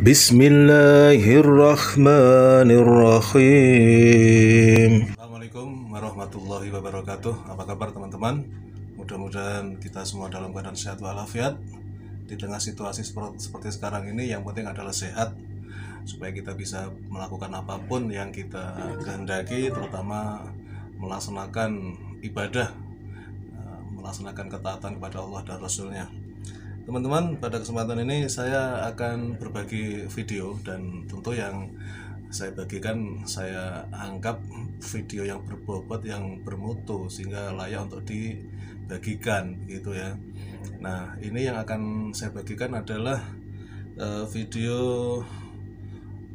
Bismillahirrahmanirrahim. Assalamualaikum warahmatullahi wabarakatuh. Apa kabar teman-teman? Mudah-mudahan kita semua dalam keadaan sehat walafiat. Di tengah situasi seperti sekarang ini, yang penting adalah sehat, supaya kita bisa melakukan apapun yang kita kehendaki, terutama melaksanakan ibadah, melaksanakan ketaatan kepada Allah dan Rasulnya. Teman-teman, pada kesempatan ini saya akan berbagi video, dan tentu yang saya bagikan saya anggap video yang berbobot, yang bermutu, sehingga layak untuk dibagikan gitu ya. Nah, ini yang akan saya bagikan adalah video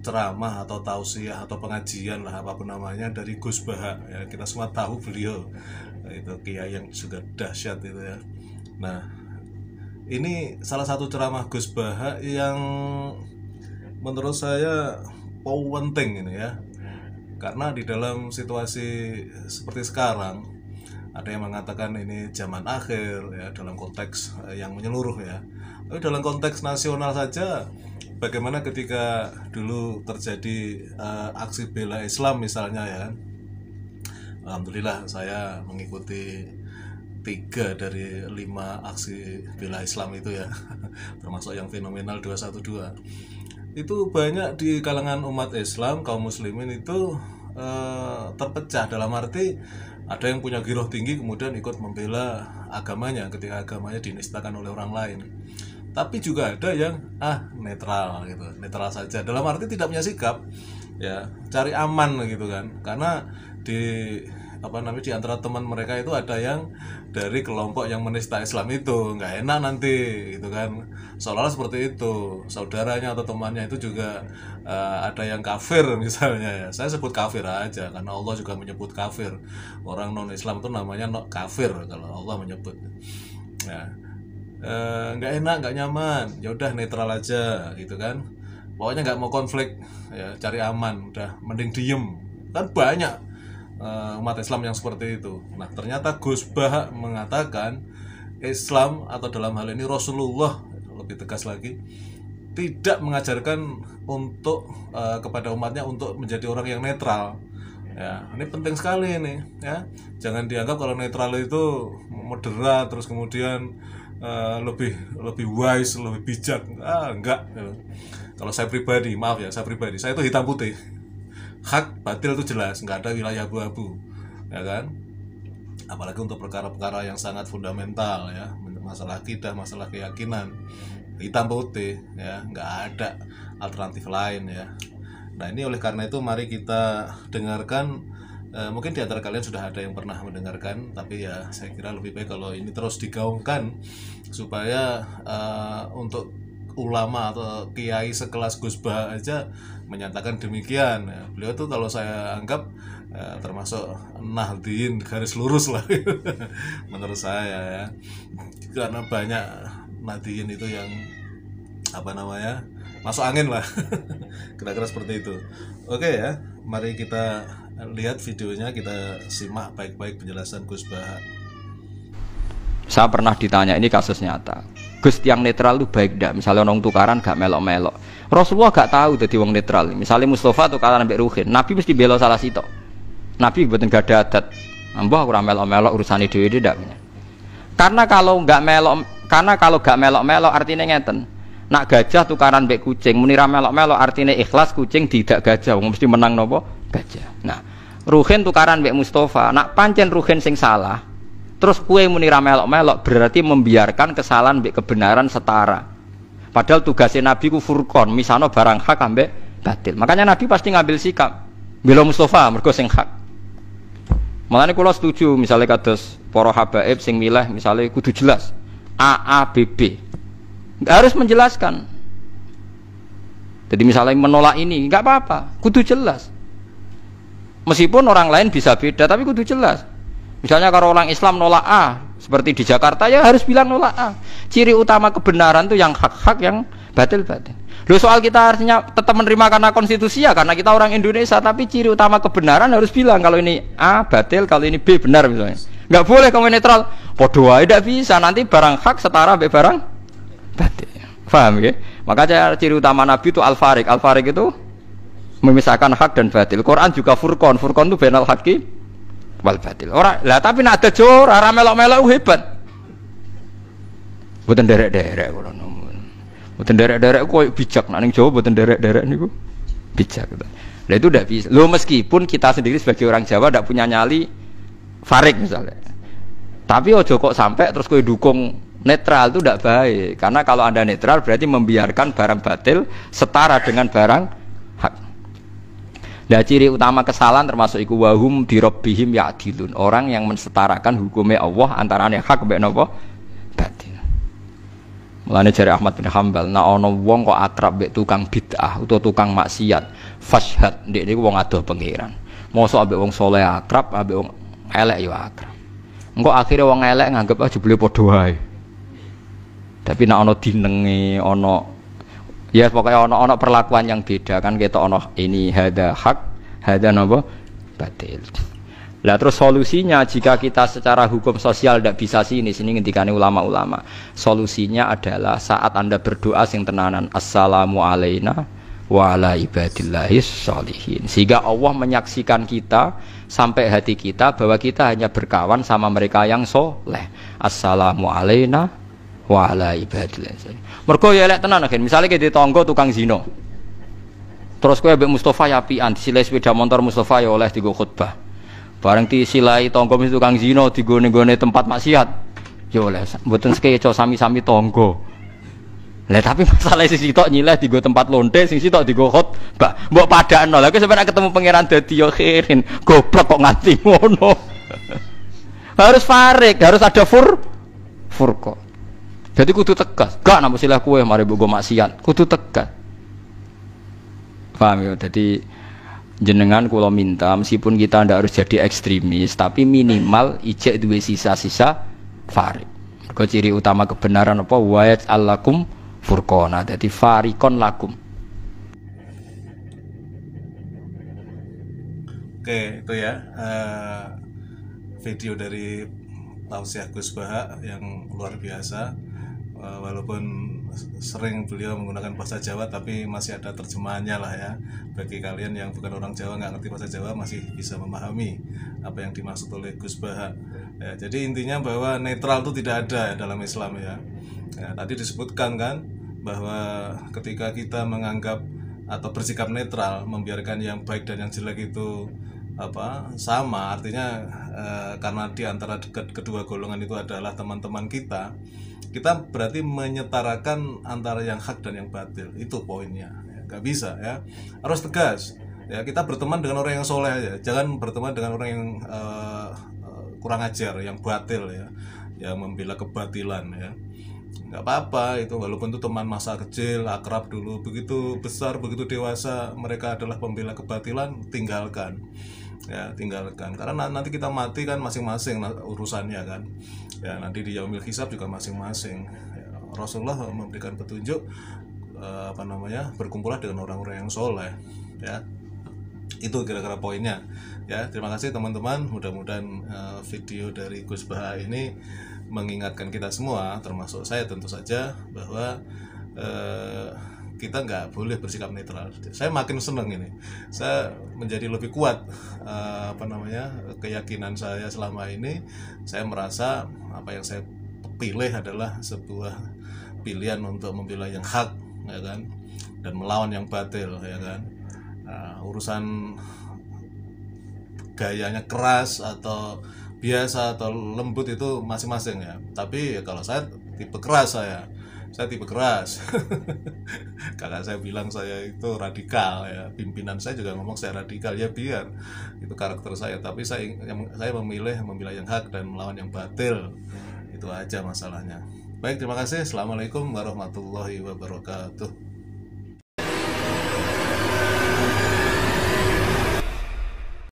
ceramah atau tausiah atau pengajian lah, apapun namanya, dari Gus Baha ya. Kita semua tahu beliau itu kiai yang juga dahsyat itu ya. Nah, ini salah satu ceramah Gus Baha yang menurut saya penting ini ya, karena di dalam situasi seperti sekarang ada yang mengatakan ini zaman akhir ya, dalam konteks yang menyeluruh ya. Tapi dalam konteks nasional saja, bagaimana ketika dulu terjadi aksi bela Islam misalnya ya. Alhamdulillah saya mengikuti 3 dari 5 aksi bela Islam itu ya, termasuk yang fenomenal 212. Itu banyak di kalangan umat Islam, kaum muslimin itu terpecah, dalam arti ada yang punya giroh tinggi kemudian ikut membela agamanya ketika agamanya dinistakan oleh orang lain. Tapi juga ada yang netral gitu, netral saja, dalam arti tidak punya sikap ya, cari aman gitu kan. Karena di antara teman mereka itu ada yang dari kelompok yang menista Islam, itu nggak enak nanti gitu kan, seolah-olah seperti itu saudaranya atau temannya itu juga ada yang kafir misalnya ya. Saya sebut kafir aja karena Allah juga menyebut kafir, orang non Islam itu namanya kafir kalau Allah menyebut ya. Nggak enak, nggak nyaman, ya udah netral aja gitu kan, pokoknya nggak mau konflik ya, cari aman, udah mending diem. Kan banyak umat Islam yang seperti itu. Nah, ternyata Gus Baha mengatakan Islam, atau dalam hal ini Rasulullah lebih tegas lagi, tidak mengajarkan untuk kepada umatnya untuk menjadi orang yang netral ya. Ini penting sekali ini ya, jangan dianggap kalau netral itu moderat terus kemudian lebih wise, lebih bijak. Enggak. Kalau saya pribadi, maaf ya, saya itu hitam putih, hak batil itu jelas, nggak ada wilayah abu-abu ya kan. Apalagi untuk perkara-perkara yang sangat fundamental ya, masalah akidah, masalah keyakinan, hitam putih ya, nggak ada alternatif lain ya. Nah, ini oleh karena itu mari kita dengarkan. Mungkin di antara kalian sudah ada yang pernah mendengarkan, tapi ya saya kira lebih baik kalau ini terus digaungkan supaya untuk ulama atau kiai sekelas Gus Baha aja menyatakan demikian ya. Beliau tuh kalau saya anggap termasuk Nahdien garis lurus lah menurut saya ya, karena banyak Nahdien itu yang masuk angin lah kira-kira seperti itu. Oke ya, mari kita lihat videonya, kita simak baik-baik penjelasan Gus Baha. Saya pernah ditanya, ini kasus nyata, Gus, yang netral itu baik enggak? Misalnya orang tukaran gak melok-melok. Rasulullah gak tahu jadi wong netral. Misalnya Mustafa tukaran ambek Ruhin, Nabi mesti bela salah sitok. Nabi mboten gak ada adat. Mbah ora melok-melok urusane dhewe ndak. Karena kalau gak melok-melok artinya ngeten. Nak gajah tukaran ambek kucing, muni ra melok-melok artinya ikhlas kucing tidak gajah, wong mesti menang nopo? Gajah. Nah, Ruhin tukaran ambek Mustafa, nak pancen Ruhin sing salah, terus kue muni ra melok-melok berarti membiarkan kesalahan mbek kebenaran setara. Padahal tugasnya Nabi ku furqon, misano barang hak ambek batil. Makanya Nabi pasti ngambil sikap bela Mustafa mergo sing hak. Makanya kula setuju misalnya kados para habaib sing milih misalnya kudu jelas A B B. Nggak harus menjelaskan. Jadi misalnya menolak ini nggak apa-apa, kudu jelas. Meskipun orang lain bisa beda tapi kudu jelas. Misalnya kalau orang Islam nolak A, seperti di Jakarta ya harus bilang nolak A. Ciri utama kebenaran itu yang hak-hak, yang batil-batil. Loh, soal kita artinya tetap menerima karena konstitusi ya, karena kita orang Indonesia, tapi ciri utama kebenaran harus bilang kalau ini A batil, kalau ini B benar misalnya. Nggak boleh kamu netral. Podo wae ndak bisa, nanti barang hak setara be barang batil. Paham ya? Maka ciri utama Nabi itu al-farik. Al-farik itu memisahkan hak dan batil. Quran juga furqan. Furqan itu bainal haqqi wal batil. Ora, lah tapi nak ada jor, ora melok-melok hebat. Mboten derek-derek kula nomor. Mboten derek-derek koyo bijak. Nek ning Jawa mboten derek-derek niku bijak. Lah itu ndak bisa. Loh meskipun kita sendiri sebagai orang Jawa ndak punya nyali farik misalnya. Tapi ojo kok sampai terus kowe dukung netral, itu tidak baik. Karena kalau Anda netral berarti membiarkan barang batil setara dengan barang hak. Nah, ciri utama kesalahan termasuk iku wahum birabbihim ya'dilun. Orang yang mensetarakan hukumnya Allah antarane hak mbek napa batil. Mulane jare Ahmad bin Hambal, nek ana wong kok akrab mbek tukang bid'ah utawa tukang maksiat, fashhad ndek niku wong adoh pangeran. Mosok ambek wong saleh akrab, ambek wong elek ya akrab. Engko akhire wong elek nganggep jebule padha wae. Tapi nek ana dinenge, ana ya pokoknya ana perlakuan yang beda kan ketok ana ini hada hak, hada napa batil. Lah terus solusinya jika kita secara hukum sosial tidak bisa sini ngendikane ulama-ulama. Solusinya adalah saat Anda berdoa sing tenanan assalamu alaina wa ala ibadillahis sholihin. Sehingga Allah menyaksikan kita sampai hati kita bahwa kita hanya berkawan sama mereka yang soleh. Assalamu alaina wa ala ibadillahis. Mergo ya elek tenan akhir. Misale ke ditangga tukang zina. Terus kowe mbek Mustofa ya apian disilai sepeda motor Mustofa ya oleh digo khutbah. Bareng disilai tangga mesti tukang zina digone-gone tempat maksiat. Ya oleh mboten sekeco sami-sami tangga. Lah tapi masalah sing sitok nyileh digo tempat lonte, sing sitok digo khotbah. Mbok padakno. Lah kowe sampeyan ketemu pangeran dadi yo khirin. Goblok kok nganti ngono. Harus farik, harus ada furqa. Jadi kudu tegas. Gak nampa silah kowe mari mbok maksiat. Kudu tegas. Paham ya? Jadi jenengan kula minta meskipun kita ndak harus jadi ekstremis, tapi minimal ijek duwe sisa-sisa farik. Mergo ciri utama kebenaran apa wa'at allakum furqana. Dadi farikon lakum. Oke, itu ya video dari Tausiah Gus Baha yang luar biasa. Walaupun sering beliau menggunakan bahasa Jawa, tapi masih ada terjemahannya lah ya. Bagi kalian yang bukan orang Jawa, nggak ngerti bahasa Jawa, masih bisa memahami apa yang dimaksud oleh Gus Baha. Ya, jadi intinya bahwa netral itu tidak ada dalam Islam ya. Ya, tadi disebutkan kan bahwa ketika kita menganggap atau bersikap netral, membiarkan yang baik dan yang jelek itu sama, artinya karena di antara kedua golongan itu adalah teman-teman kita berarti menyetarakan antara yang hak dan yang batil. Itu poinnya ya, gak bisa ya, harus tegas ya. Kita berteman dengan orang yang soleh aja, jangan berteman dengan orang yang kurang ajar, yang batil ya, yang membela kebatilan ya. Nggak apa-apa itu, walaupun itu teman masa kecil, akrab dulu, begitu besar, begitu dewasa mereka adalah pembela kebatilan, tinggalkan ya, tinggalkan. Karena nanti kita mati kan masing-masing urusannya kan ya, nanti di yaumil hisab juga masing-masing ya. Rasulullah memberikan petunjuk berkumpullah dengan orang-orang yang soleh ya. Itu kira-kira poinnya ya. Terima kasih teman-teman, mudah-mudahan video dari Gus Baha ini mengingatkan kita semua, termasuk saya tentu saja, bahwa kita nggak boleh bersikap netral. Saya makin senang ini, saya menjadi lebih kuat keyakinan saya selama ini. Saya merasa apa yang saya pilih adalah sebuah pilihan untuk membela yang hak ya kan, dan melawan yang batil ya kan. Urusan gayanya keras atau biasa atau lembut itu masing-masing ya. Tapi kalau saya tipe keras, saya tipe keras. Kakak saya bilang saya itu radikal ya, pimpinan saya juga ngomong saya radikal ya, biar itu karakter saya. Tapi saya memilih membela yang hak dan melawan yang batil. Itu aja masalahnya. Baik, terima kasih. Assalamualaikum warahmatullahi wabarakatuh.